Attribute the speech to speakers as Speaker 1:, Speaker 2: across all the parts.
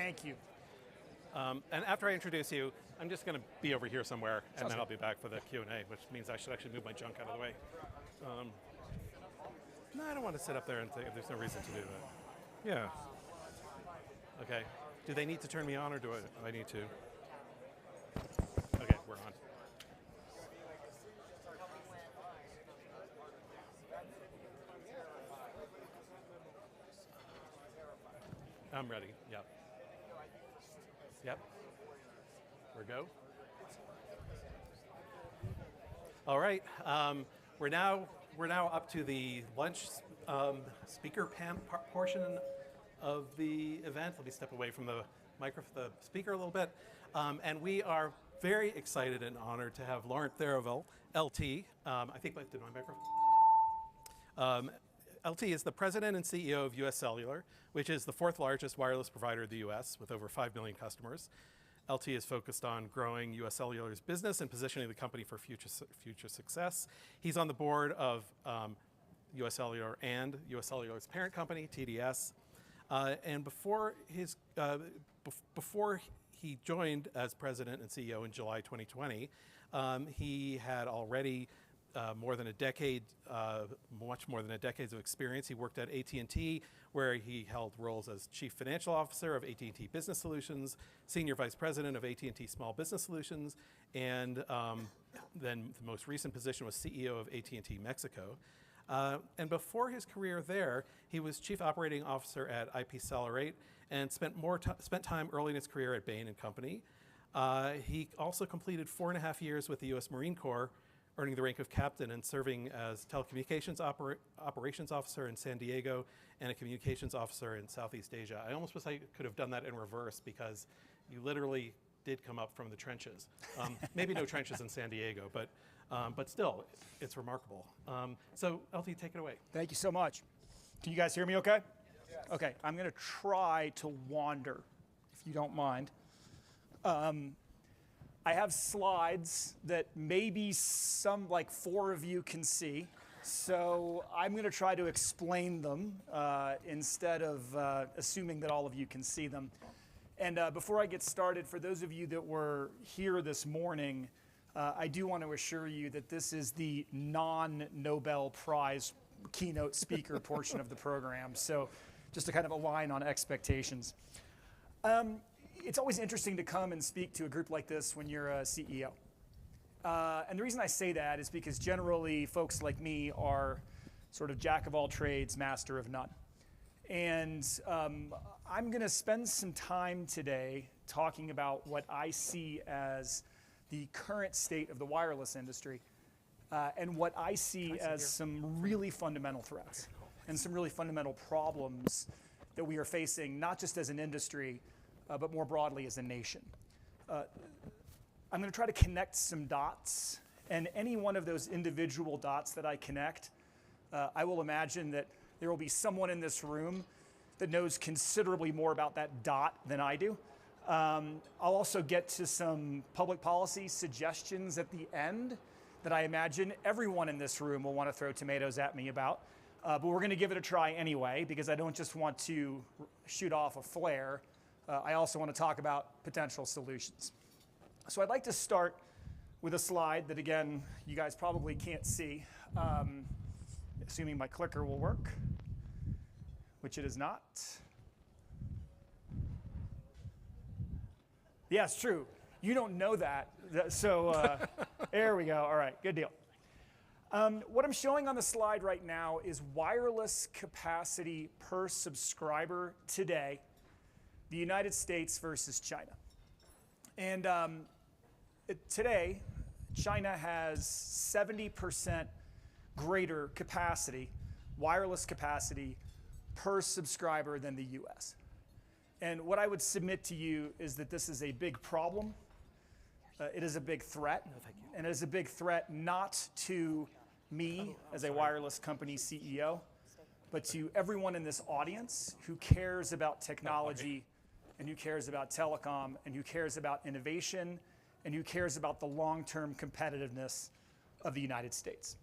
Speaker 1: Thank you.
Speaker 2: And after I introduce you, I'm just going to be over here somewhere, and
Speaker 1: Sounds
Speaker 2: then
Speaker 1: good.
Speaker 2: I'll be back for the Q&A, which means I should actually move my junk out of the way. No, I don't want to sit up there and think there's no reason to do that. Yeah. Okay. Do they need to turn me on, or do I need to? Okay, we're on. I'm ready. Yep. Yep. We're go. All right. We're now up to the lunch speaker portion of the event. Let me step away from the speaker a little bit. And we are very excited and honored to have Laurent Therivel, LT. I think, did my microphone? LT is the president and CEO of UScellular, which is the fourth largest wireless provider in the US with over 5 million customers. LT is focused on growing UScellular's business and positioning the company for future success. He's on the board of UScellular and UScellular's parent company, TDS. And before he joined as president and CEO in July 2020, he had already much more than a decade of experience. He worked at AT&T, where he held roles as Chief Financial Officer of AT&T Business Solutions, Senior Vice President of AT&T Small Business Solutions, and then the most recent position was CEO of AT&T Mexico. And before his career there, he was Chief Operating Officer at IPCelerate and spent time early in his career at Bain & Company. He also completed 4.5 years with the U.S. Marine Corps, earning the rank of captain and serving as telecommunications operations officer in San Diego and a communications officer in Southeast Asia. I almost wish I could have done that in reverse, because you literally did come up from the trenches. Maybe no trenches in San Diego, but still, it's remarkable. So LT, take it away.
Speaker 1: Thank you so much. Can you guys hear me okay? Yes. Okay, I'm going to try to wander, if you don't mind. I have slides that maybe like 4 of you can see, so I'm going to try to explain them instead of assuming that all of you can see them. And before I get started, for those of you that were here this morning, I do want to assure you that this is the non-Nobel Prize keynote speaker portion of the program, so just to kind of align on expectations. It's always interesting to come and speak to a group like this when you're a CEO. And the reason I say that is because generally folks like me are sort of jack of all trades, master of none. And I'm going to spend some time today talking about what I see as the current state of the wireless industry and what I see as some really fundamental threats and some really fundamental problems that we are facing, not just as an industry, but more broadly as a nation. I'm going to try to connect some dots, and any one of those individual dots that I connect, I will imagine that there will be someone in this room that knows considerably more about that dot than I do. I'll also get to some public policy suggestions at the end that I imagine everyone in this room will want to throw tomatoes at me about. But we're going to give it a try anyway, because I don't just want to shoot off a flare. I also want to talk about potential solutions. So I'd like to start with a slide that, again, you guys probably can't see, assuming my clicker will work, which it is not. Yeah, it's true. You don't know that. So there we go. All right, good deal. What I'm showing on the slide right now is wireless capacity per subscriber today, the United States versus China. And today, China has 70% greater capacity, wireless capacity, per subscriber than the US. And what I would submit to you is that this is a big problem. It is a big threat.
Speaker 2: No, thank you.
Speaker 1: And it is a big threat not to me as a wireless company CEO, but to everyone in this audience who cares about technology and who cares about telecom and who cares about innovation and who cares about the long-term competitiveness of the United States.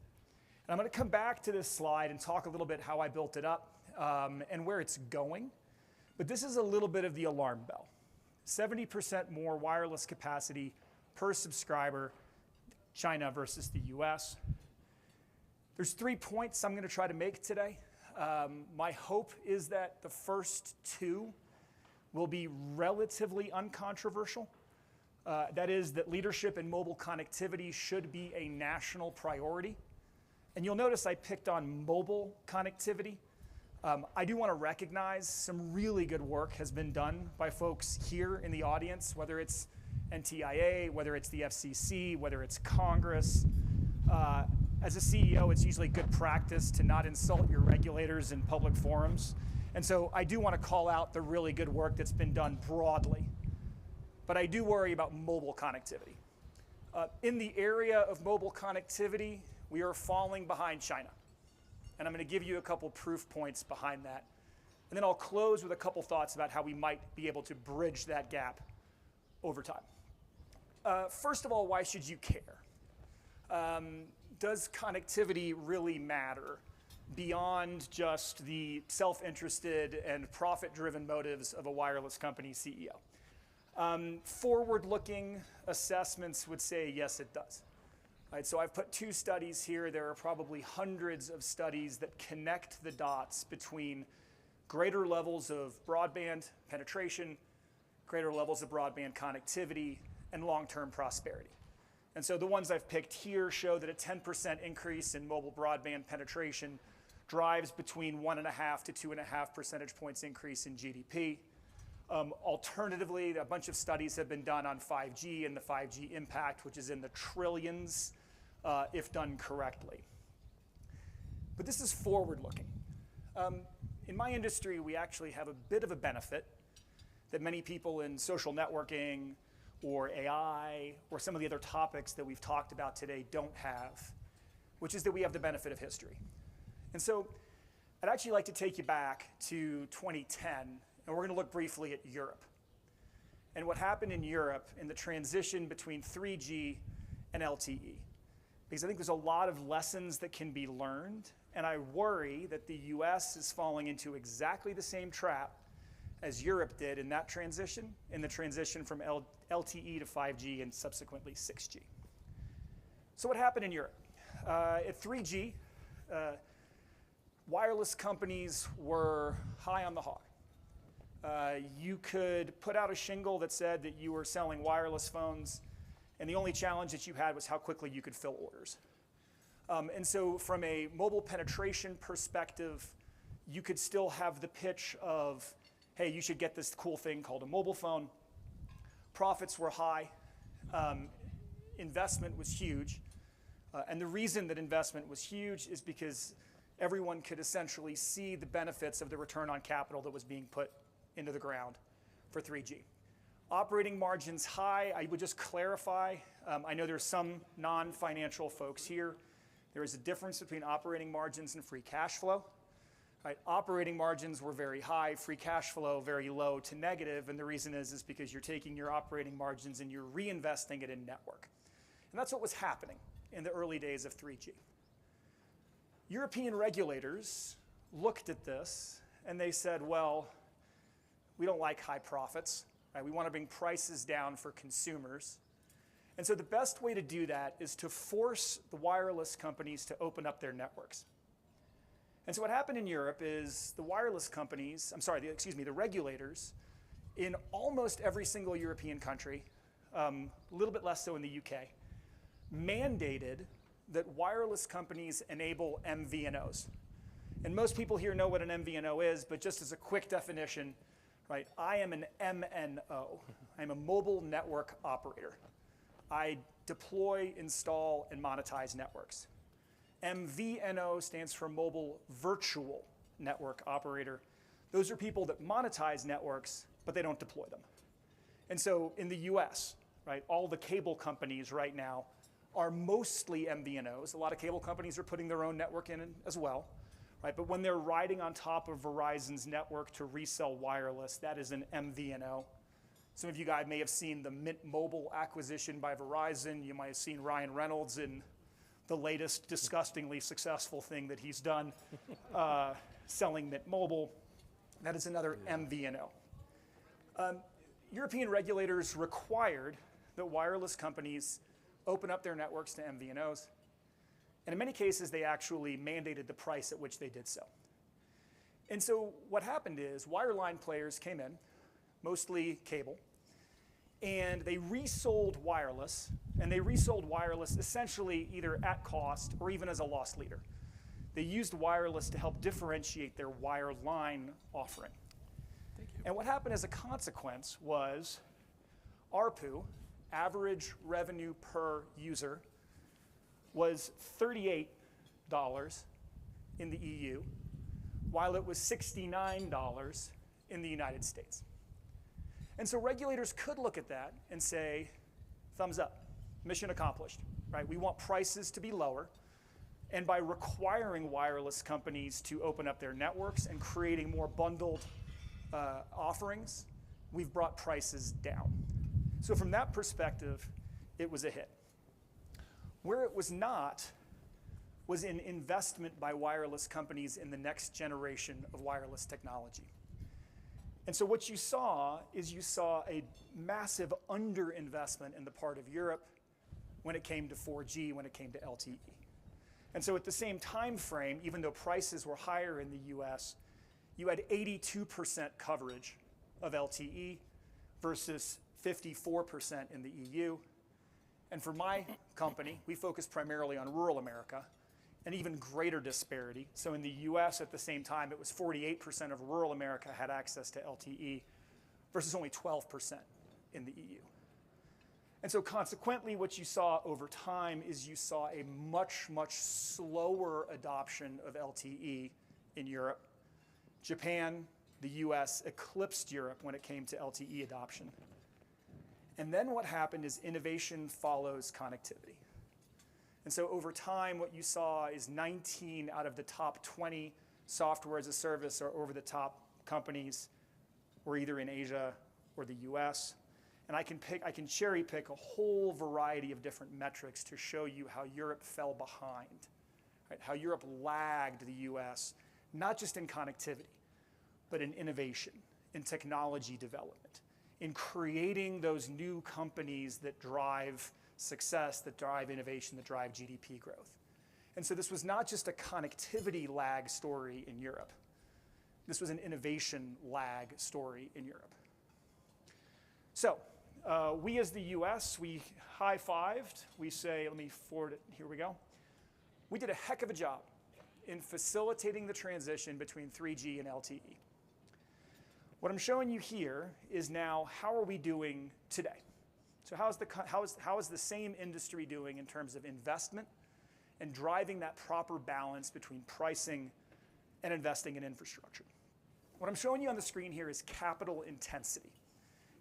Speaker 1: And I'm going to come back to this slide and talk a little bit how I built it up and where it's going. But this is a little bit of the alarm bell. 70% more wireless capacity per subscriber, China versus the US. There's 3 points I'm going to try to make today. My hope is that the first 2 will be relatively uncontroversial. That is that leadership in mobile connectivity should be a national priority. And you'll notice I picked on mobile connectivity. I do want to recognize some really good work has been done by folks here in the audience, whether it's NTIA, whether it's the FCC, whether it's Congress. As a CEO, it's usually good practice to not insult your regulators in public forums. And so I do want to call out the really good work that's been done broadly. But I do worry about mobile connectivity. In the area of mobile connectivity, we are falling behind China. And I'm going to give you a couple proof points behind that. And then I'll close with a couple thoughts about how we might be able to bridge that gap over time. First of all, why should you care? Does connectivity really matter beyond just the self-interested and profit-driven motives of a wireless company CEO? Forward-looking assessments would say, yes, it does. Right, so I've put 2 studies here. There are probably hundreds of studies that connect the dots between greater levels of broadband penetration, greater levels of broadband connectivity, and long-term prosperity. And so the ones I've picked here show that a 10% increase in mobile broadband penetration drives between 1.5 to 2.5 percentage points increase in GDP. Alternatively, a bunch of studies have been done on 5G and the 5G impact, which is in the trillions if done correctly. But this is forward-looking. In my industry, we actually have a bit of a benefit that many people in social networking or AI or some of the other topics that we've talked about today don't have, which is that we have the benefit of history. And so I'd actually like to take you back to 2010, and we're going to look briefly at Europe and what happened in Europe in the transition between 3G and LTE. Because I think there's a lot of lessons that can be learned, and I worry that the US is falling into exactly the same trap as Europe did in that transition, in the transition from LTE to 5G and subsequently 6G. So what happened in Europe? At 3G, wireless companies were high on the hog. You could put out a shingle that said that you were selling wireless phones, and the only challenge that you had was how quickly you could fill orders. And so from a mobile penetration perspective, you could still have the pitch of, hey, you should get this cool thing called a mobile phone. Profits were high. Investment was huge. And the reason that investment was huge is because everyone could essentially see the benefits of the return on capital that was being put into the ground for 3G. Operating margins high. I would just clarify. I know there's some non-financial folks here. There is a difference between operating margins and free cash flow. Right? Operating margins were very high, free cash flow very low to negative, and the reason is because you're taking your operating margins and you're reinvesting it in network. And that's what was happening in the early days of 3G. European regulators looked at this and they said, well, we don't like high profits. Right? We want to bring prices down for consumers. And so the best way to do that is to force the wireless companies to open up their networks. And so what happened in Europe is the wireless companies, the regulators, in almost every single European country, a little bit less so in the UK, mandated that wireless companies enable MVNOs. And most people here know what an MVNO is, but just as a quick definition, right, I am an MNO. I'm a mobile network operator. I deploy, install, and monetize networks. MVNO stands for Mobile Virtual Network Operator. Those are people that monetize networks, but they don't deploy them. And so in the US, right, all the cable companies right now are mostly MVNOs. A lot of cable companies are putting their own network in as well, right? But when they're riding on top of Verizon's network to resell wireless, that is an MVNO. Some of you guys may have seen the Mint Mobile acquisition by Verizon. You might have seen Ryan Reynolds in the latest disgustingly successful thing that he's done, selling Mint Mobile. That is another MVNO. European regulators required that wireless companies open up their networks to MVNOs. And in many cases, they actually mandated the price at which they did so. And so what happened is wireline players came in, mostly cable, and they resold wireless, and they resold wireless essentially either at cost or even as a loss leader. They used wireless to help differentiate their wireline offering.
Speaker 2: Thank you.
Speaker 1: And what happened as a consequence was ARPU, average revenue per user, was $38 in the EU, while it was $69 in the United States. And so regulators could look at that and say, thumbs up, mission accomplished, right? We want prices to be lower. And by requiring wireless companies to open up their networks and creating more bundled offerings, we've brought prices down. So from that perspective, it was a hit. Where it was not was in investment by wireless companies in the next generation of wireless technology. And so what you saw is you saw a massive underinvestment in the part of Europe when it came to 4G, when it came to LTE. And so at the same time frame, even though prices were higher in the US, you had 82% coverage of LTE versus 54% in the EU. And for my company, we focus primarily on rural America, an even greater disparity. So in the US at the same time, it was 48% of rural America had access to LTE versus only 12% in the EU. And so consequently, what you saw over time is you saw a much, much slower adoption of LTE in Europe. Japan, the US eclipsed Europe when it came to LTE adoption. And then what happened is innovation follows connectivity. And so over time, what you saw is 19 out of the top 20 software as a service or over-the-top companies were either in Asia or the US. And I can cherry pick a whole variety of different metrics to show you how Europe fell behind, right? How Europe lagged the US, not just in connectivity, but in innovation, in technology development, in creating those new companies that drive success, that drive innovation, that drive GDP growth. And so this was not just a connectivity lag story in Europe. This was an innovation lag story in Europe. So we as the US, we high-fived. We say, let me forward it, here we go. We did a heck of a job in facilitating the transition between 3G and LTE. What I'm showing you here is now how are we doing today? So how is the same industry doing in terms of investment and driving that proper balance between pricing and investing in infrastructure? What I'm showing you on the screen here is capital intensity.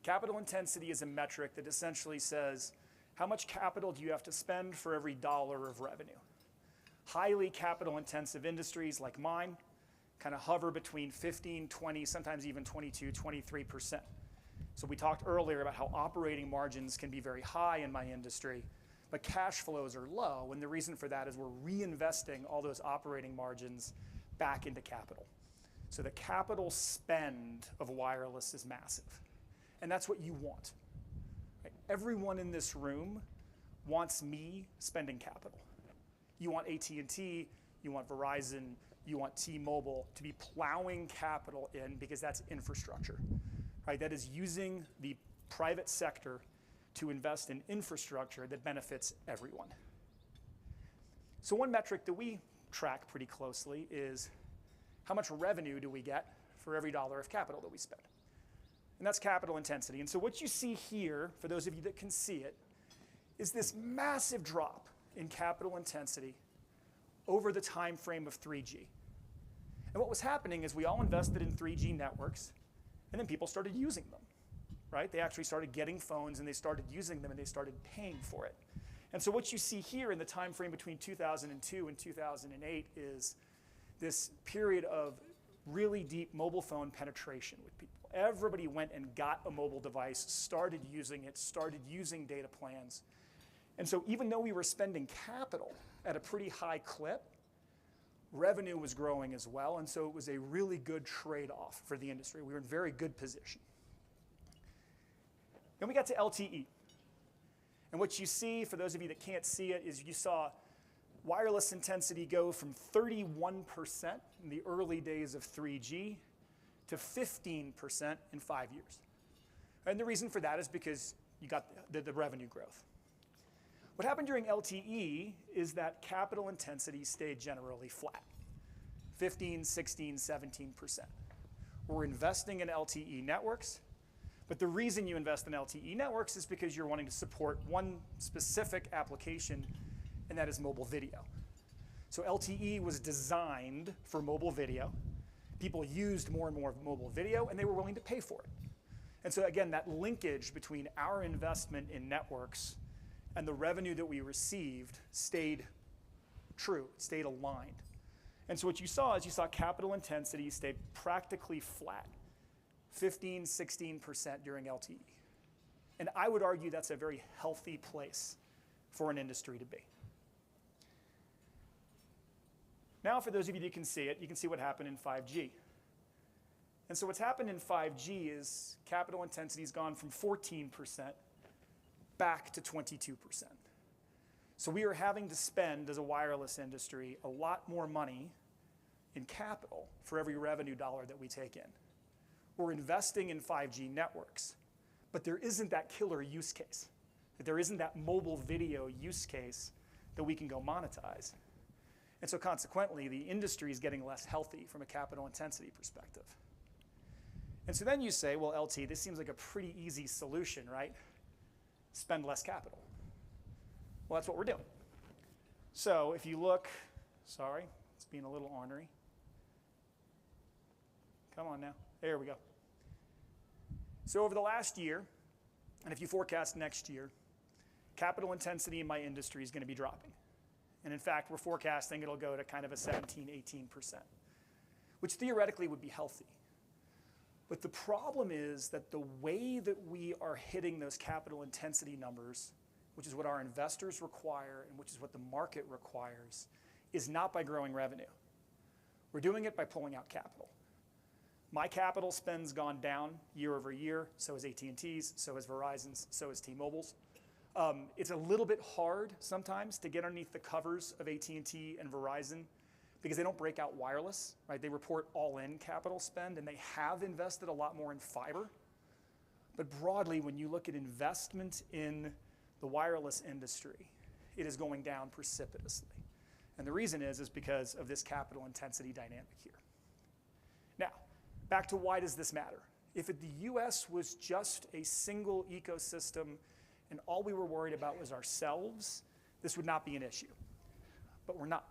Speaker 1: Capital intensity is a metric that essentially says, how much capital do you have to spend for every dollar of revenue? Highly capital intensive industries like mine kind of hover between 15, 20, sometimes even 22, 23%. So we talked earlier about how operating margins can be very high in my industry, but cash flows are low, and the reason for that is we're reinvesting all those operating margins back into capital. So the capital spend of wireless is massive, and that's what you want. Right? Everyone in this room wants me spending capital. You want AT&T, you want Verizon, you want T-Mobile to be plowing capital in because that's infrastructure. Right? That is using the private sector to invest in infrastructure that benefits everyone. So one metric that we track pretty closely is how much revenue do we get for every dollar of capital that we spend? And that's capital intensity. And so what you see here, for those of you that can see it, is this massive drop in capital intensity over the time frame of 3G. And what was happening is we all invested in 3G networks, and then people started using them, right? They actually started getting phones, and they started using them, and they started paying for it. And so what you see here in the time frame between 2002 and 2008 is this period of really deep mobile phone penetration with people. Everybody went and got a mobile device, started using it, started using data plans. And so even though we were spending capital at a pretty high clip, revenue was growing as well, and so it was a really good trade-off for the industry. We were in very good position. Then we got to LTE. And what you see, for those of you that can't see it, is you saw wireless intensity go from 31% in the early days of 3G to 15% in 5 years. And the reason for that is because you got the revenue growth. What happened during LTE is that capital intensity stayed generally flat, 15, 16, 17%. We're investing in LTE networks, but the reason you invest in LTE networks is because you're wanting to support one specific application, and that is mobile video. So LTE was designed for mobile video. People used more and more of mobile video, and they were willing to pay for it. And so again, that linkage between our investment in networks and the revenue that we received stayed true, stayed aligned. And so what you saw is you saw capital intensity stay practically flat, 15, 16% during LTE. And I would argue that's a very healthy place for an industry to be. Now, for those of you that can see it, you can see what happened in 5G. And so what's happened in 5G is capital intensity has gone from 14% back to 22%. So we are having to spend, as a wireless industry, a lot more money in capital for every revenue dollar that we take in. We're investing in 5G networks, but there isn't that killer use case. There isn't that mobile video use case that we can go monetize. And so consequently, the industry is getting less healthy from a capital intensity perspective. And so then you say, well, LT, this seems like a pretty easy solution, right? Spend less capital. Well, that's what we're doing. So if you look, sorry, it's being a little ornery. Come on now. There we go. So over the last year, and if you forecast next year, capital intensity in my industry is going to be dropping. And in fact, we're forecasting it'll go to kind of a 17, 18%, which theoretically would be healthy. But the problem is that the way that we are hitting those capital intensity numbers, which is what our investors require and which is what the market requires, is not by growing revenue. We're doing it by pulling out capital. My capital spend's gone down year over year, so has AT&T's, so has Verizon's, so has T-Mobile's. It's a little bit hard sometimes to get underneath the covers of AT&T and Verizon because they don't break out wireless, right? They report all-in capital spend, and they have invested a lot more in fiber. But broadly, when you look at investment in the wireless industry, it is going down precipitously. And the reason is because of this capital intensity dynamic here. Now, back to why does this matter? If the US was just a single ecosystem and all we were worried about was ourselves, this would not be an issue. But we're not.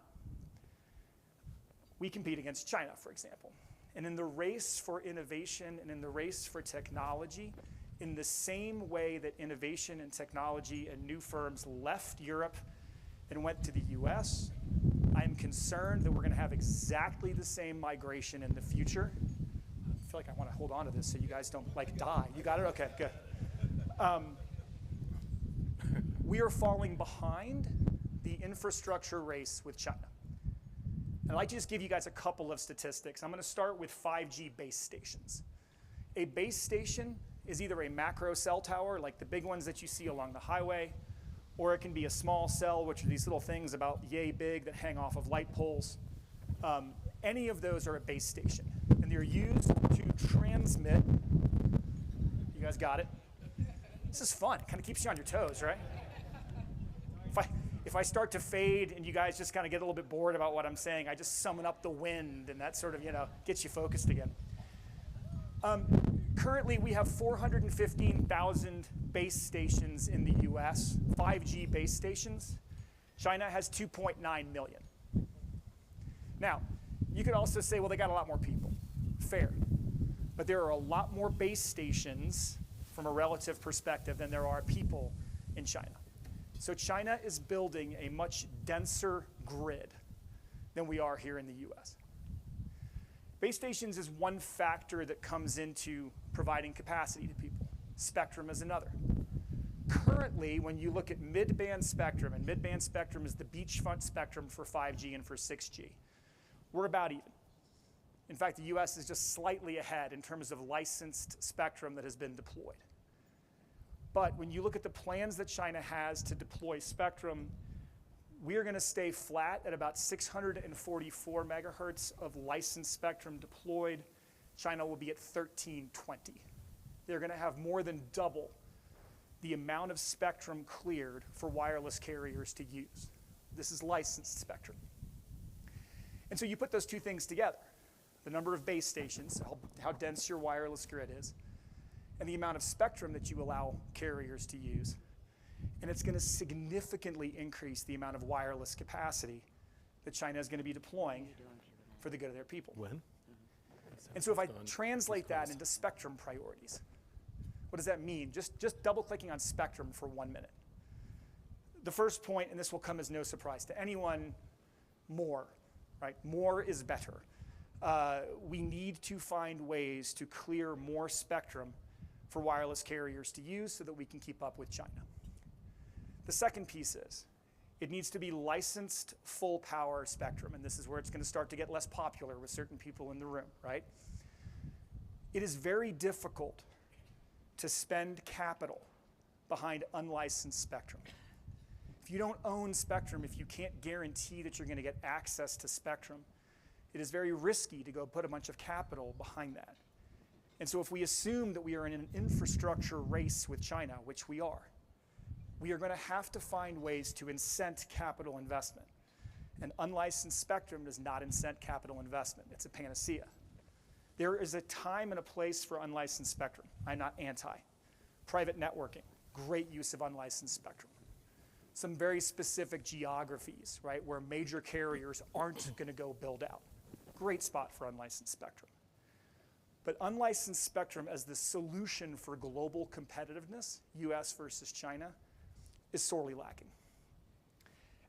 Speaker 1: We compete against China, for example. And in the race for innovation and in the race for technology, in the same way that innovation and technology and new firms left Europe and went to the US, I'm concerned that we're going to have exactly the same migration in the future. I feel like I want to hold on to this so you guys don't die. You got it? Okay, good. We are falling behind the infrastructure race with China. And I'd like to just give you guys a couple of statistics. I'm going to start with 5G base stations. A base station is either a macro cell tower, like the big ones that you see along the highway, or it can be a small cell, which are these little things about yay big that hang off of light poles. Any of those are a base station, and they're used to transmit. You guys got it? This is fun. It kind of keeps you on your toes, right? If I start to fade and you guys just kind of get a little bit bored about what I'm saying, I just summon up the wind, and that sort of, gets you focused again. Currently, we have 415,000 base stations in the US, 5G base stations. China has 2.9 million. Now, you could also say, well, they got a lot more people. Fair. But there are a lot more base stations from a relative perspective than there are people in China. So China is building a much denser grid than we are here in the US. Base stations is one factor that comes into providing capacity to people. Spectrum is another. Currently, when you look at mid-band spectrum, and mid-band spectrum is the beachfront spectrum for 5G and for 6G, we're about even. In fact, the US is just slightly ahead in terms of licensed spectrum that has been deployed. But when you look at the plans that China has to deploy spectrum, we are going to stay flat at about 644 megahertz of licensed spectrum deployed. China will be at 1320. They're going to have more than double the amount of spectrum cleared for wireless carriers to use. This is licensed spectrum. And so you put those two things together, the number of base stations, how dense your wireless grid is, and the amount of spectrum that you allow carriers to use, and it's going to significantly increase the amount of wireless capacity that China is going to be deploying for the good of their people.
Speaker 2: When?
Speaker 1: And so if I translate that into spectrum priorities, what does that mean? Just double-clicking on spectrum for 1 minute. The first point, and this will come as no surprise to anyone, more, right? More is better. We need to find ways to clear more spectrum for wireless carriers to use so that we can keep up with China. The second piece is, it needs to be licensed full power spectrum, and this is where it's going to start to get less popular with certain people in the room, right? It is very difficult to spend capital behind unlicensed spectrum. If you don't own spectrum, if you can't guarantee that you're going to get access to spectrum, it is very risky to go put a bunch of capital behind that. And so if we assume that we are in an infrastructure race with China, which we are going to have to find ways to incent capital investment. And unlicensed spectrum does not incent capital investment. It's a panacea. There is a time and a place for unlicensed spectrum. I'm not anti. Private networking, great use of unlicensed spectrum. Some very specific geographies, right, where major carriers aren't going to go build out. Great spot for unlicensed spectrum. But unlicensed spectrum as the solution for global competitiveness, US versus China, is sorely lacking.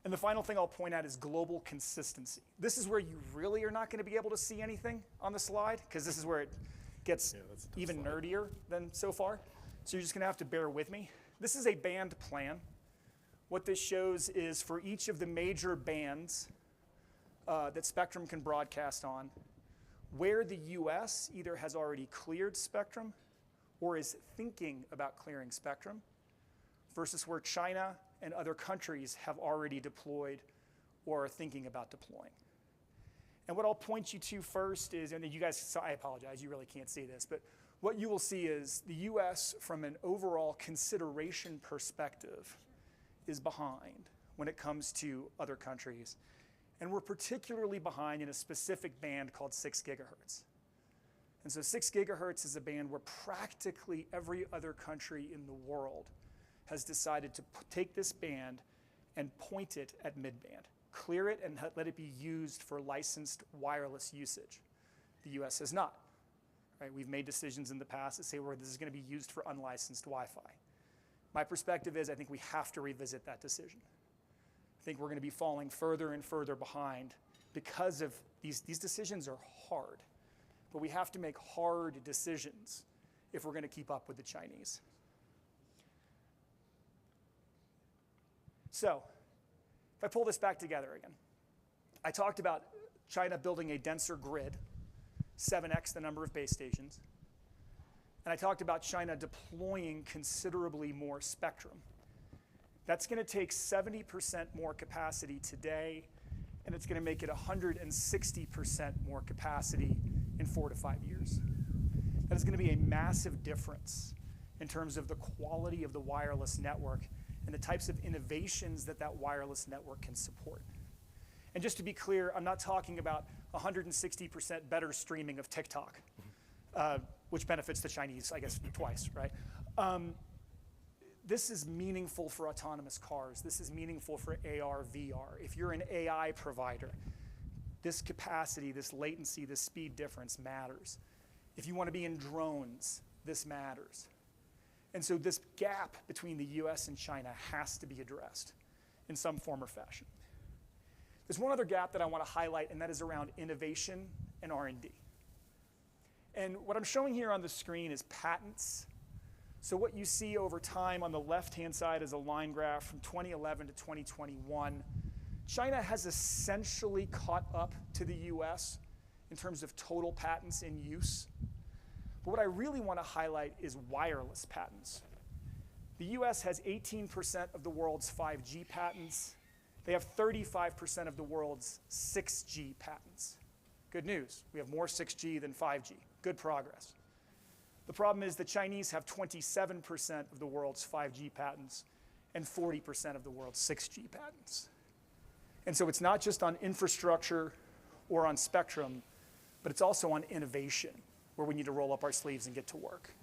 Speaker 1: And the final thing I'll point out is global consistency. This is where you really are not going to be able to see anything on the slide, because this is where it gets even nerdier than so far. So you're just going to have to bear with me. This is a band plan. What this shows is for each of the major bands that Spectrum can broadcast on, where the US either has already cleared spectrum or is thinking about clearing spectrum, versus where China and other countries have already deployed or are thinking about deploying. And what I'll point you to first is, and you guys, I apologize, you really can't see this, but what you will see is the US from an overall consideration perspective is behind when it comes to other countries. And we're particularly behind in a specific band called 6 gigahertz. And so 6 gigahertz is a band where practically every other country in the world has decided to take this band and point it at midband, clear it and let it be used for licensed wireless usage. The US has not. Right? We've made decisions in the past that say where this is going to be used for unlicensed Wi-Fi. My perspective is I think we have to revisit that decision. I think we're going to be falling further and further behind because of these decisions are hard, but we have to make hard decisions if we're going to keep up with the Chinese. So, if I pull this back together again, I talked about China building a denser grid, 7x the number of base stations, and I talked about China deploying considerably more spectrum. That's going to take 70% more capacity today, and it's going to make it 160% more capacity in 4 to 5 years. That is going to be a massive difference in terms of the quality of the wireless network and the types of innovations that that wireless network can support. And just to be clear, I'm not talking about 160% better streaming of TikTok, which benefits the Chinese, I guess, twice, right? This is meaningful for autonomous cars. This is meaningful for AR, VR. If you're an AI provider, this capacity, this latency, this speed difference matters. If you want to be in drones, this matters. And so this gap between the US and China has to be addressed in some form or fashion. There's one other gap that I want to highlight, and that is around innovation and R&D. And what I'm showing here on the screen is patents. So what you see over time on the left-hand side is a line graph from 2011 to 2021. China has essentially caught up to the US in terms of total patents in use. But what I really want to highlight is wireless patents. The US has 18% of the world's 5G patents. They have 35% of the world's 6G patents. Good news, we have more 6G than 5G. Good progress. The problem is the Chinese have 27% of the world's 5G patents and 40% of the world's 6G patents. And so it's not just on infrastructure or on spectrum, but it's also on innovation, where we need to roll up our sleeves and get to work.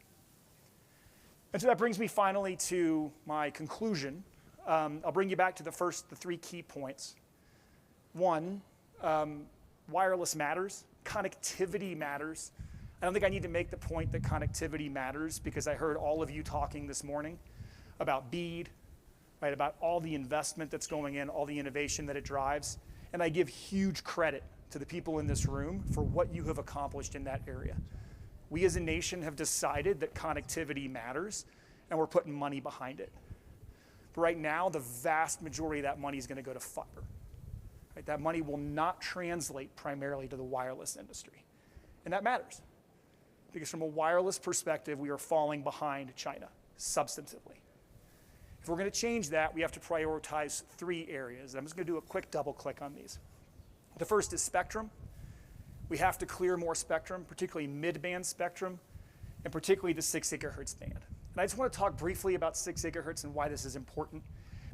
Speaker 1: And so that brings me finally to my conclusion. I'll bring you back to the three key points. One, wireless matters. Connectivity matters. I don't think I need to make the point that connectivity matters, because I heard all of you talking this morning about BEAD, right, about all the investment that's going in, all the innovation that it drives. And I give huge credit to the people in this room for what you have accomplished in that area. We as a nation have decided that connectivity matters, and we're putting money behind it. But right now, the vast majority of that money is going to go to fiber. Right? That money will not translate primarily to the wireless industry. And that matters, because from a wireless perspective, we are falling behind China substantively. If we're going to change that, we have to prioritize three areas. I'm just going to do a quick double click on these. The first is spectrum. We have to clear more spectrum, particularly mid-band spectrum, and particularly the 6 gigahertz band. And I just want to talk briefly about 6 gigahertz and why this is important,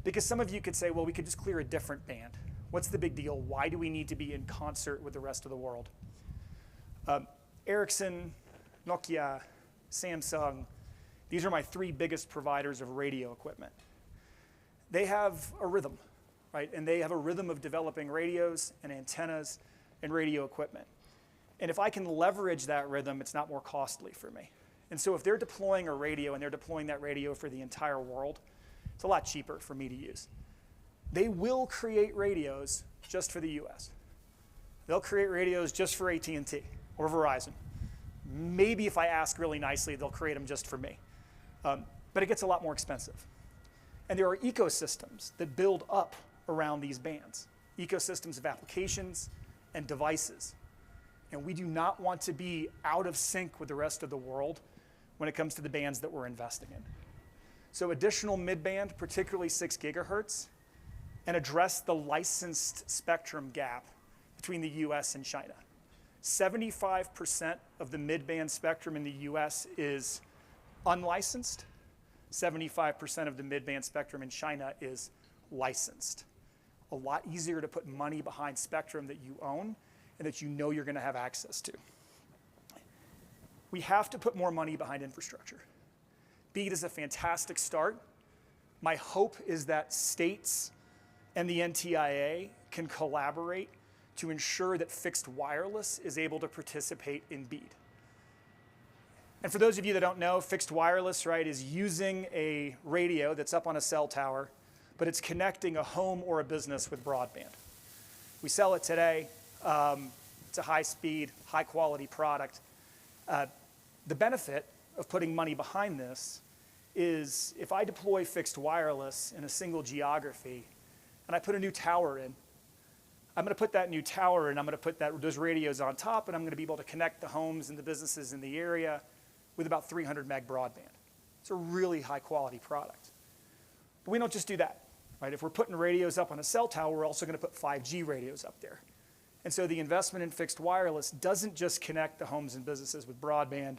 Speaker 1: because some of you could say, well, we could just clear a different band. What's the big deal? Why do we need to be in concert with the rest of the world? Ericsson, Nokia, Samsung, these are my three biggest providers of radio equipment. They have a rhythm, right? And they have a rhythm of developing radios and antennas and radio equipment. And if I can leverage that rhythm, it's not more costly for me. And so if they're deploying a radio and they're deploying that radio for the entire world, it's a lot cheaper for me to use. They will create radios just for the US. They'll create radios just for AT&T or Verizon. Maybe if I ask really nicely, they'll create them just for me. But it gets a lot more expensive. And there are ecosystems that build up around these bands, ecosystems of applications and devices. And we do not want to be out of sync with the rest of the world when it comes to the bands that we're investing in. So additional mid-band, particularly 6 gigahertz, and address the licensed spectrum gap between the US and China. 75% of the mid-band spectrum in the US is unlicensed. 75% of the mid-band spectrum in China is licensed. A lot easier to put money behind spectrum that you own and that you know you're going to have access to. We have to put more money behind infrastructure. BEAD is a fantastic start. My hope is that states and the NTIA can collaborate to ensure that fixed wireless is able to participate in BEAD. And for those of you that don't know, fixed wireless, right, is using a radio that's up on a cell tower, but it's connecting a home or a business with broadband. We sell it today. It's a high-speed, high-quality product. The benefit of putting money behind this is if I deploy fixed wireless in a single geography and I put a new tower in, I'm going to put that new tower in, I'm going to put those radios on top, and I'm going to be able to connect the homes and the businesses in the area with about 300 meg broadband. It's a really high-quality product. But we don't just do that, right? If we're putting radios up on a cell tower, we're also going to put 5G radios up there. And so the investment in fixed wireless doesn't just connect the homes and businesses with broadband,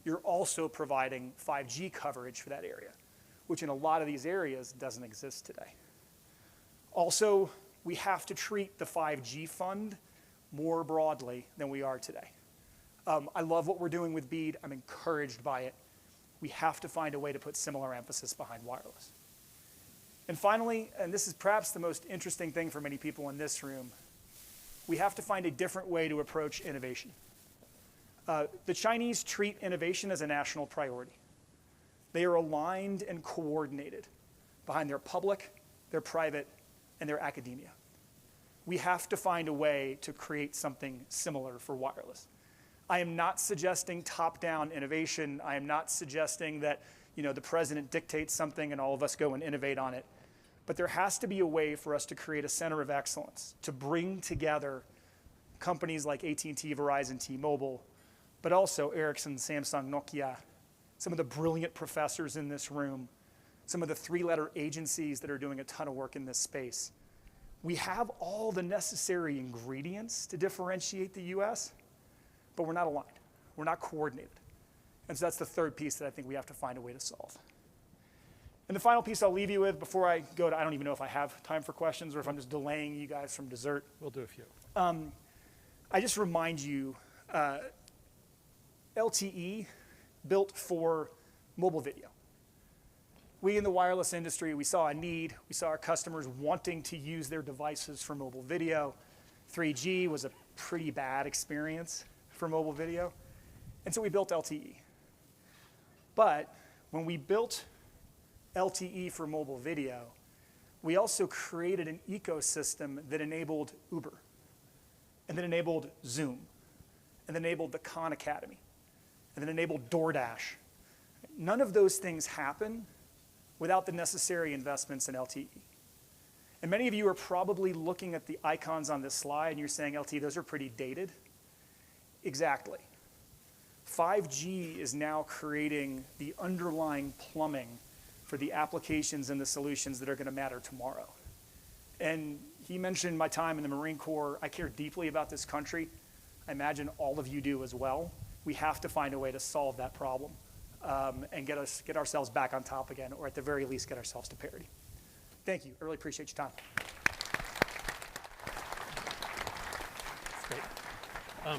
Speaker 1: you're also providing 5G coverage for that area, which in a lot of these areas doesn't exist today. Also, we have to treat the 5G fund more broadly than we are today. I love what we're doing with BEAD. I'm encouraged by it. We have to find a way to put similar emphasis behind wireless. And finally, and this is perhaps the most interesting thing for many people in this room, we have to find a different way to approach innovation. The Chinese treat innovation as a national priority. They are aligned and coordinated behind their public, their private, and their academia. We have to find a way to create something similar for wireless. I am not suggesting top-down innovation. I am not suggesting that the president dictates something and all of us go and innovate on it. But there has to be a way for us to create a center of excellence, to bring together companies like AT&T, Verizon, T-Mobile, but also Ericsson, Samsung, Nokia, some of the brilliant professors in this room, some of the three-letter agencies that are doing a ton of work in this space. We have all the necessary ingredients to differentiate the US, but we're not aligned. We're not coordinated. And so that's the third piece that I think we have to find a way to solve. And the final piece I'll leave you with before I go to, I don't even know if I have time for questions or if I'm just delaying you guys from dessert.
Speaker 2: We'll do a few.
Speaker 1: I just remind you, LTE built for mobile video. We in the wireless industry, we saw a need. We saw our customers wanting to use their devices for mobile video. 3G was a pretty bad experience for mobile video. And so we built LTE. But when we built LTE for mobile video, we also created an ecosystem that enabled Uber, and that enabled Zoom, and that enabled the Khan Academy, and that enabled DoorDash. None of those things happen without the necessary investments in LTE. And many of you are probably looking at the icons on this slide and you're saying, LTE, those are pretty dated. Exactly. 5G is now creating the underlying plumbing for the applications and the solutions that are going to matter tomorrow. And he mentioned my time in the Marine Corps. I care deeply about this country. I imagine all of you do as well. We have to find a way to solve that problem and get ourselves back on top again, or at the very least get ourselves to parity. Thank you. I really appreciate your time.
Speaker 2: Great.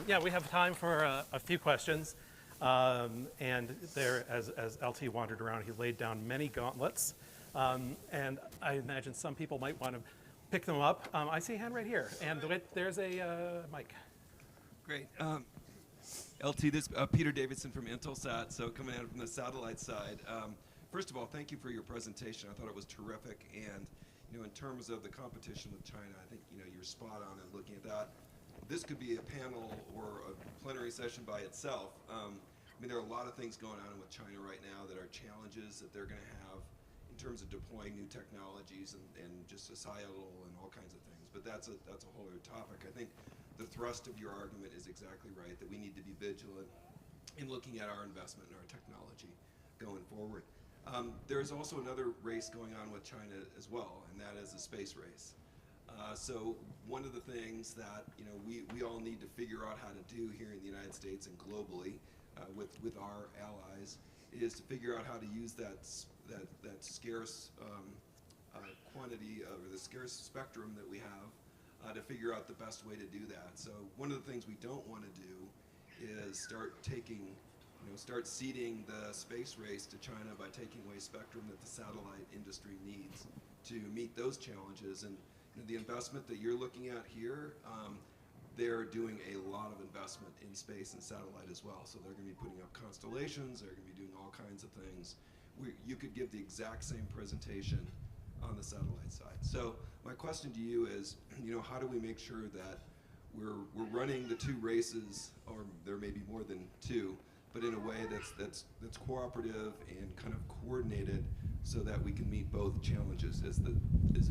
Speaker 2: Yeah, we have time for a few questions. And there, as LT wandered around, he laid down many gauntlets. And I imagine some people might want to pick them up. I see a hand right here. And there's a mic.
Speaker 3: Great. LT, this Peter Davidson from Intelsat, so coming out from the satellite side. First of all, thank you for your presentation. I thought it was terrific. And in terms of the competition with China, I think you're spot on in looking at that. This could be a panel or a plenary session by itself. There are a lot of things going on with China right now that are challenges that they're going to have in terms of deploying new technologies and just societal and all kinds of things. But that's a whole other topic. I think the thrust of your argument is exactly right, that we need to be vigilant in looking at our investment in our technology going forward. There's also another race going on with China as well, and that is the space race. So one of the things that we all need to figure out how to do here in the United States and globally with our allies is to figure out how to use that scarce quantity or the scarce spectrum that we have to figure out the best way to do that. So one of the things we don't want to do is start ceding the space race to China by taking away spectrum that the satellite industry needs to meet those challenges. And the investment that you're looking at here, they're doing a lot of investment in space and satellite as well. So they're going to be putting up constellations, they're going to be doing all kinds of things. You could give the exact same presentation on the satellite side. So my question to you is, how do we make sure that we're running the two races, or there may be more than two, but in a way that's cooperative and kind of coordinated, so that we can meet both challenges as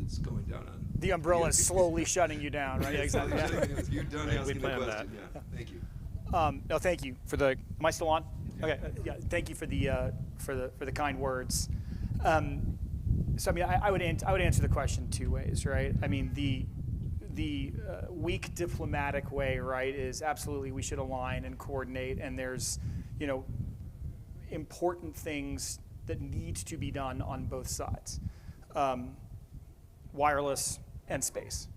Speaker 3: it's going down on.
Speaker 1: The umbrella is slowly shutting you down, right? Yeah, exactly.
Speaker 3: You're done asking the question. Yeah. Thank you.
Speaker 1: No, thank you for the. Am I still on? Yeah. Okay. Yeah. Thank you for the kind words. So I would answer the question two ways, right? The weak diplomatic way, right, is absolutely we should align and coordinate, and there's important things that need to be done on both sides, wireless and space.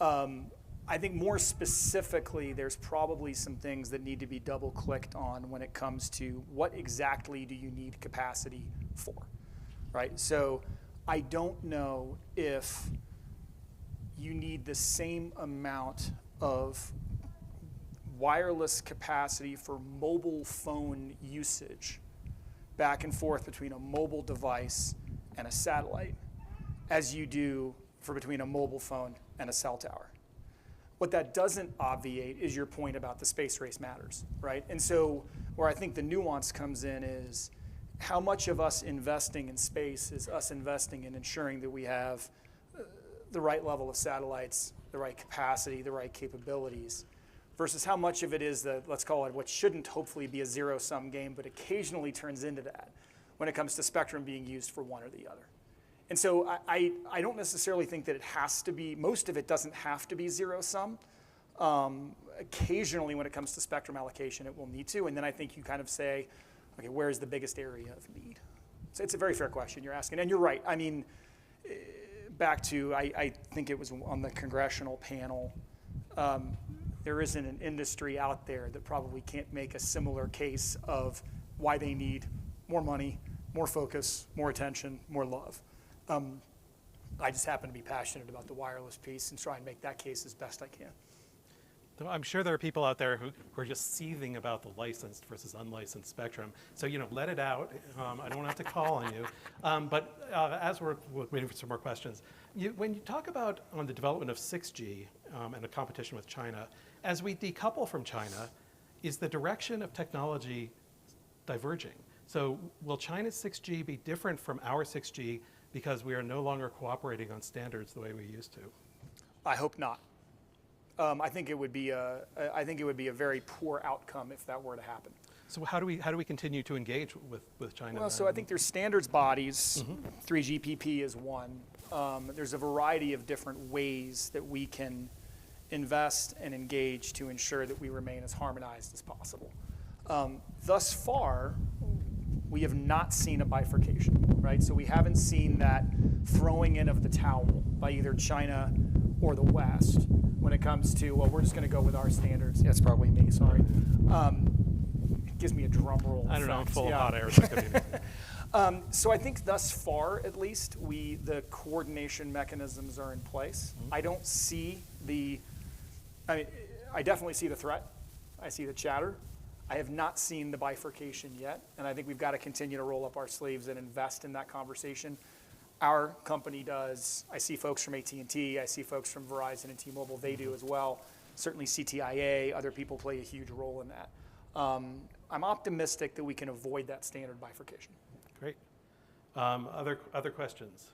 Speaker 1: I think more specifically, there's probably some things that need to be double-clicked on when it comes to what exactly do you need capacity for, right? So I don't know if you need the same amount of wireless capacity for mobile phone usage back and forth between a mobile device and a satellite as you do for between a mobile phone and a cell tower. What that doesn't obviate is your point about the space race matters, right? And so where I think the nuance comes in is how much of us investing in space is us investing in ensuring that we have the right level of satellites, the right capacity, the right capabilities, versus how much of it is let's call it what shouldn't hopefully be a zero-sum game, but occasionally turns into that, when it comes to spectrum being used for one or the other. And so I don't necessarily think that it has to be, most of it doesn't have to be zero sum. Occasionally when it comes to spectrum allocation, it will need to. And then I think you kind of say, okay, where's the biggest area of need? So it's a very fair question you're asking. And you're right. I mean, back to, I think it was on the congressional panel, there isn't an industry out there that probably can't make a similar case of why they need more money, more focus, more attention, more love. I just happen to be passionate about the wireless piece and try and make that case as best I can.
Speaker 2: I'm sure there are people out there who are just seething about the licensed versus unlicensed spectrum. So, let it out. I don't have to call on you. But as we're waiting for some more questions, when you talk about on the development of 6G and the competition with China, as we decouple from China, is the direction of technology diverging? So will China's 6G be different from our 6G because we are no longer cooperating on standards the way we used to?
Speaker 1: I hope not. I think it would be a very poor outcome if that were to happen.
Speaker 2: So how do we continue to engage with China?
Speaker 1: Well, so I think there's standards bodies. 3GPP is one. There's a variety of different ways that we can invest and engage to ensure that we remain as harmonized as possible. Thus far, we have not seen a bifurcation, right? So we haven't seen that throwing in of the towel by either China or the West when it comes to, well, we're just going to go with our standards. Yeah, it's probably me, sorry. It gives me a drum roll.
Speaker 2: I don't know, I'm full of hot air.
Speaker 1: So I think thus far, at least, the coordination mechanisms are in place. I don't see I definitely see the threat. I see the chatter. I have not seen the bifurcation yet, and I think we've got to continue to roll up our sleeves and invest in that conversation. Our company does. I see folks from AT&T. I see folks from Verizon and T-Mobile. They do as well. Certainly CTIA, other people play a huge role in that. I'm optimistic that we can avoid that standard bifurcation.
Speaker 2: Great. Other questions?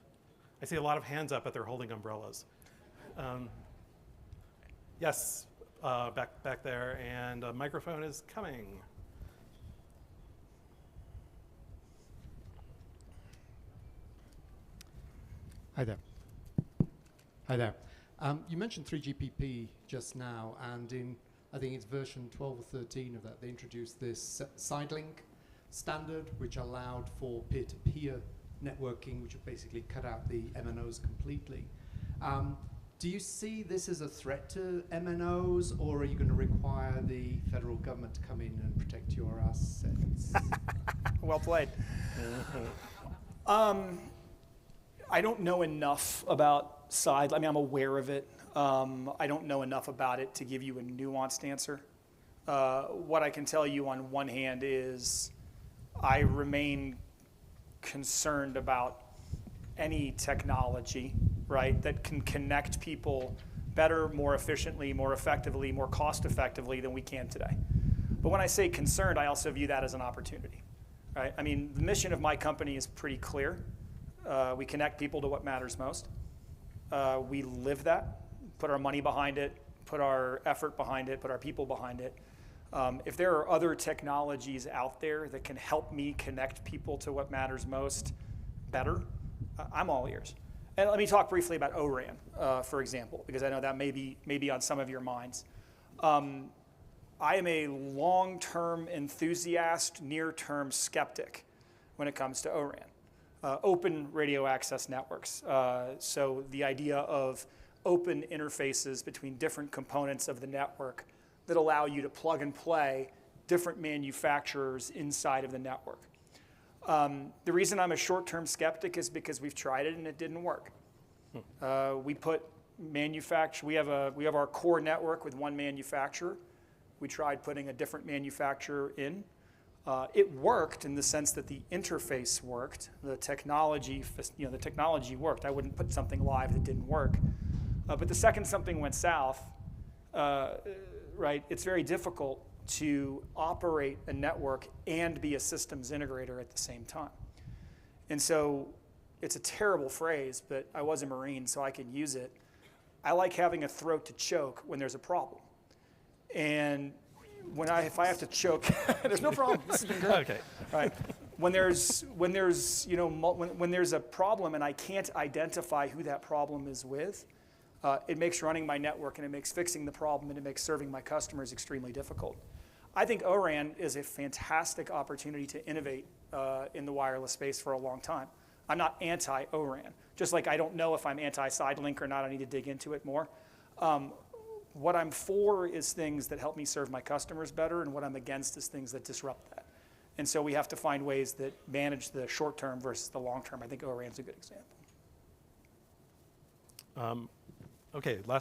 Speaker 2: I see a lot of hands up, but they're holding umbrellas. Yes, back there, and a microphone is coming.
Speaker 4: Hi there. Hi there. You mentioned 3GPP just now, and I think it's version 12 or 13 of that, they introduced this Sidelink standard, which allowed for peer-to-peer networking, which would basically cut out the MNOs completely. Do you see this as a threat to MNOs, or are you going to require the federal government to come in and protect your assets?
Speaker 1: Well played. I don't know enough about I'm aware of it. I don't know enough about it to give you a nuanced answer. What I can tell you on one hand is I remain concerned about any technology, right, that can connect people better, more efficiently, more effectively, more cost effectively than we can today. But when I say concerned, I also view that as an opportunity, right? I mean, the mission of my company is pretty clear. We connect people to what matters most. We live that, put our money behind it, put our effort behind it, put our people behind it. If there are other technologies out there that can help me connect people to what matters most better, I'm all ears. And let me talk briefly about O-RAN, for example, because I know that may be on some of your minds. I am a long-term enthusiast, near-term skeptic when it comes to O-RAN. Open radio access networks. So the idea of open interfaces between different components of the network that allow you to plug and play different manufacturers inside of the network. The reason I'm a short-term skeptic is because we've tried it and it didn't work. We have our core network with one manufacturer. We tried putting a different manufacturer in. It worked in the sense that the interface worked, the technology worked. I wouldn't put something live that didn't work. But the second something went south, right, it's very difficult to operate a network and be a systems integrator at the same time. And so it's a terrible phrase, but I was a Marine, so I can use it. I like having a throat to choke when there's a problem. And if I have to choke, there's no problem. This has been great.
Speaker 2: Okay.
Speaker 1: All right. when there's when there's a problem and I can't identify who that problem is with, it makes running my network and it makes fixing the problem and it makes serving my customers extremely difficult. I think O-RAN is a fantastic opportunity to innovate in the wireless space for a long time. I'm not anti-O-RAN. Just like I don't know if I'm anti-Sidelink or not, I need to dig into it more. What I'm for is things that help me serve my customers better, and what I'm against is things that disrupt that. And so we have to find ways that manage the short term versus the long term. I think O-RAN's a good example.
Speaker 2: Okay, well,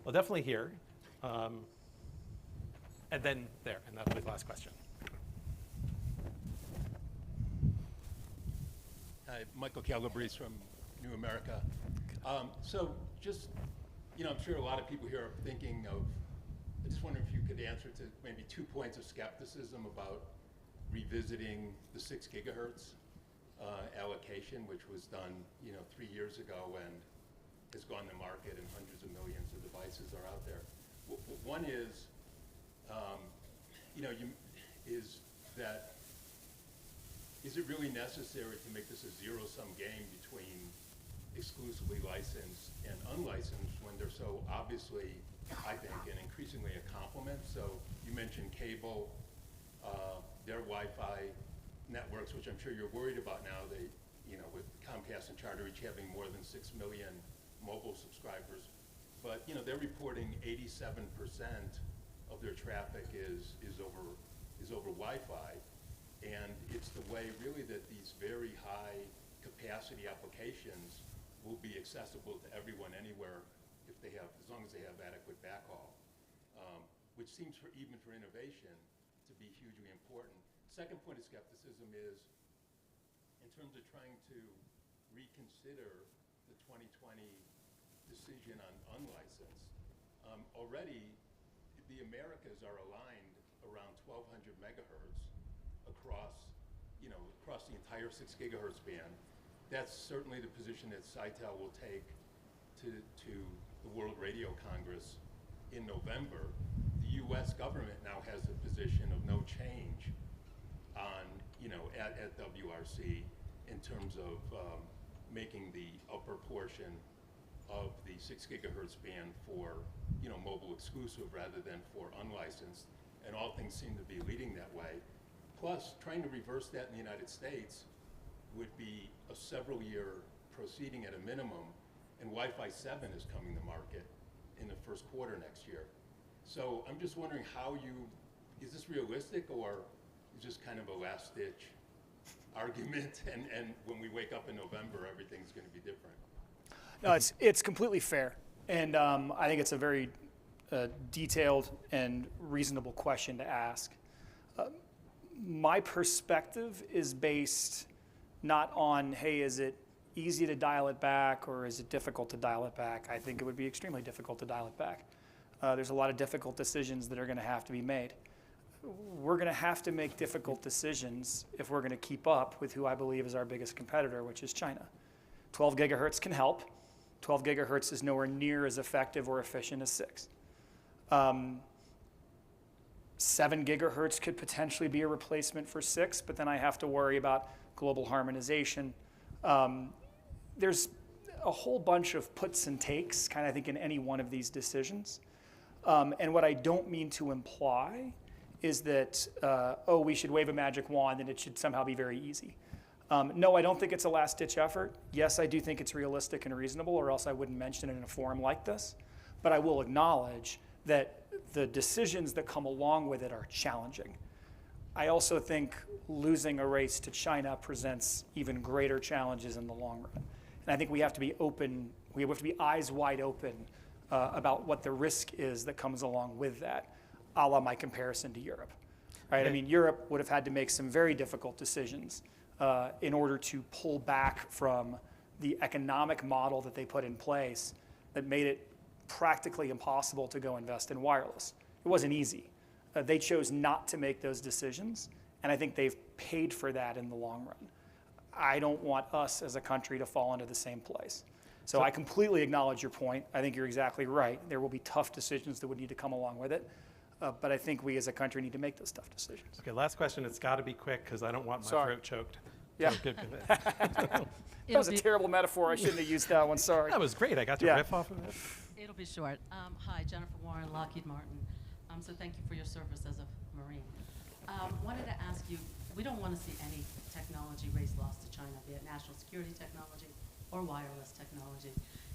Speaker 2: definitely here. And then there, and that'll be the last question.
Speaker 5: Hi, Michael Calabrese from New America. So just, I'm sure a lot of people here are thinking of, I just wonder if you could answer to maybe 2 points of skepticism about revisiting the 6 gigahertz allocation, which was done, 3 years ago and has gone to market and hundreds of millions of devices are out there. One is, is it really necessary to make this a zero-sum game between exclusively licensed and unlicensed when they're so obviously, I think, and increasingly a complement? So you mentioned cable, their Wi-Fi networks, which I'm sure you're worried about now. They, with Comcast and Charter each having more than 6 million mobile subscribers, but they're reporting 87% of their traffic is over Wi-Fi, and it's the way really that these very high capacity applications will be accessible to everyone anywhere if they have, as long as they have adequate backhaul, which seems even for innovation to be hugely important. Second point of skepticism is in terms of trying to reconsider the 2020 decision on unlicensed. Already, the Americas are aligned around 1,200 megahertz across the entire 6 gigahertz band. That's certainly the position that Sitel will take to the World Radio Congress in November. The U.S. government now has a position of no change on, at WRC in terms of making the upper portion of the 6 gigahertz band for, mobile exclusive rather than for unlicensed, and all things seem to be leading that way. Plus, trying to reverse that in the United States would be a several-year proceeding at a minimum, and Wi-Fi 7 is coming to market in the first quarter next year. So I'm just wondering is this realistic, or is this kind of a last-ditch argument, and when we wake up in November, everything's going to be different?
Speaker 1: No, it's completely fair, and I think it's a very detailed and reasonable question to ask. My perspective is based not on, hey, is it easy to dial it back or is it difficult to dial it back? I think it would be extremely difficult to dial it back. There's a lot of difficult decisions that are going to have to be made. We're going to have to make difficult decisions if we're going to keep up with who I believe is our biggest competitor, which is China. 12 gigahertz can help. 12 gigahertz is nowhere near as effective or efficient as 6. 7 gigahertz could potentially be a replacement for 6, but then I have to worry about global harmonization. There's a whole bunch of puts and takes, kind of I think, in any one of these decisions. And what I don't mean to imply is that, we should wave a magic wand and it should somehow be very easy. No, I don't think it's a last-ditch effort. Yes, I do think it's realistic and reasonable, or else I wouldn't mention it in a forum like this. But I will acknowledge that the decisions that come along with it are challenging. I also think losing a race to China presents even greater challenges in the long run. And I think we have to be open, we have to be eyes wide open about what the risk is that comes along with that, a la my comparison to Europe. Right? I mean, Europe would have had to make some very difficult decisions in order to pull back from the economic model that they put in place that made it practically impossible to go invest in wireless. It wasn't easy. They chose not to make those decisions, and I think they've paid for that in the long run. I don't want us as a country to fall into the same place. So I completely acknowledge your point. I think you're exactly right. There will be tough decisions that would need to come along with it. But I think we as a country need to make those tough decisions.
Speaker 2: Okay, last question. It's got to be quick because I don't want my
Speaker 1: Sorry.
Speaker 2: throat choked.
Speaker 1: Yeah.
Speaker 2: So good.
Speaker 1: That was a terrible metaphor. I shouldn't have used that one. Sorry.
Speaker 2: That was great. I got to
Speaker 1: Yeah.
Speaker 2: riff off of it.
Speaker 6: It'll be short. Hi, Jennifer Warren, Lockheed Martin. So thank you for your service as a Marine. Wanted to ask you, we don't want to see any technology race lost to China, be it national security technology or wireless technology.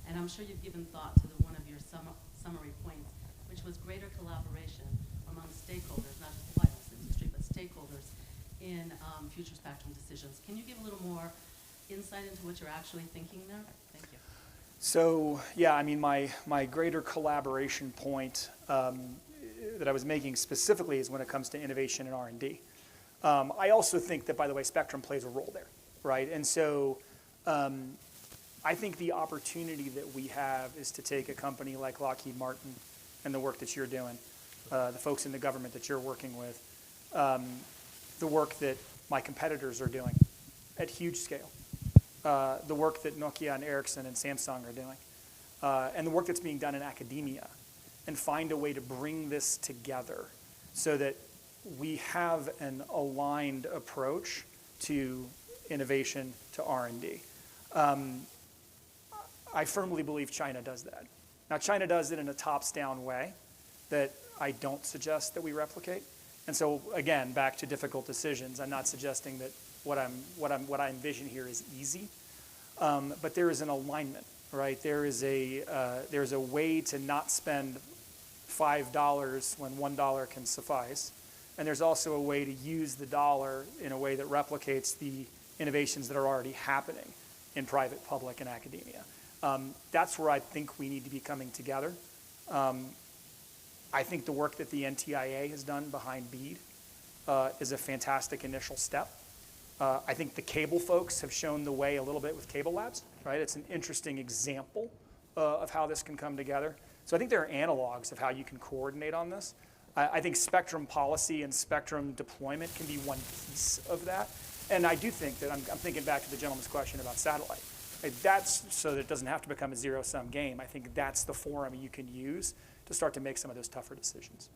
Speaker 6: And I'm sure you've given thought to one of your summary points, which was greater collaboration among stakeholders, not just the wireless industry, but stakeholders in future spectrum decisions. Can you give a little more insight into what you're actually thinking there? Thank you.
Speaker 1: So yeah, I mean, my greater collaboration point that I was making specifically is when it comes to innovation and R&D. I also think that, by the way, spectrum plays a role there, right? And so I think the opportunity that we have is to take a company like Lockheed Martin and the work that you're doing, the folks in the government that you're working with, the work that my competitors are doing at huge scale, the work that Nokia and Ericsson and Samsung are doing, and the work that's being done in academia, and find a way to bring this together so that we have an aligned approach to innovation, to R&D. I firmly believe China does that. Now, China does it in a tops-down way that I don't suggest that we replicate. And so, again, back to difficult decisions. I'm not suggesting that what I envision here is easy, but there is an alignment, right? There's a way to not spend $5 when $1 can suffice, and there's also a way to use the dollar in a way that replicates the innovations that are already happening in private, public, and academia. That's where I think we need to be coming together. I think the work that the NTIA has done behind BEAD is a fantastic initial step. I think the cable folks have shown the way a little bit with Cable Labs, right? It's an interesting example of how this can come together. So I think there are analogs of how you can coordinate on this. I think spectrum policy and spectrum deployment can be one piece of that. And I do think that, I'm thinking back to the gentleman's question about satellite. That's so that it doesn't have to become a zero-sum game. I think that's the forum you can use to start to make some of those tougher decisions.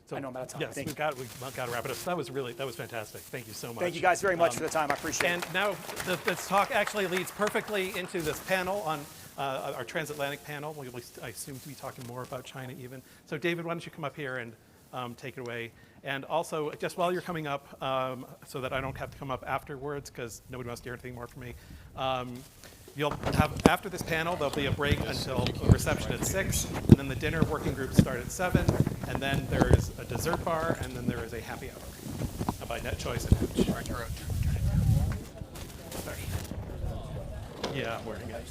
Speaker 1: So I know I'm out of time.
Speaker 2: Yes, we've got to wrap it up. So that was fantastic. Thank you so much.
Speaker 1: Thank you guys very much for the time. I appreciate it.
Speaker 2: And now this talk actually leads perfectly into this panel on our transatlantic panel. I assume to be talking more about China even. So David, why don't you come up here and take it away? And also, just while you're coming up, so that I don't have to come up afterwards because nobody wants to hear anything more from me, you'll have, after this panel, there'll be a break until a reception at 6, and then the dinner working groups start at 7, and then there is a dessert bar, and then there is a happy hour by Net Choice and Hooch. Yeah, wearing it.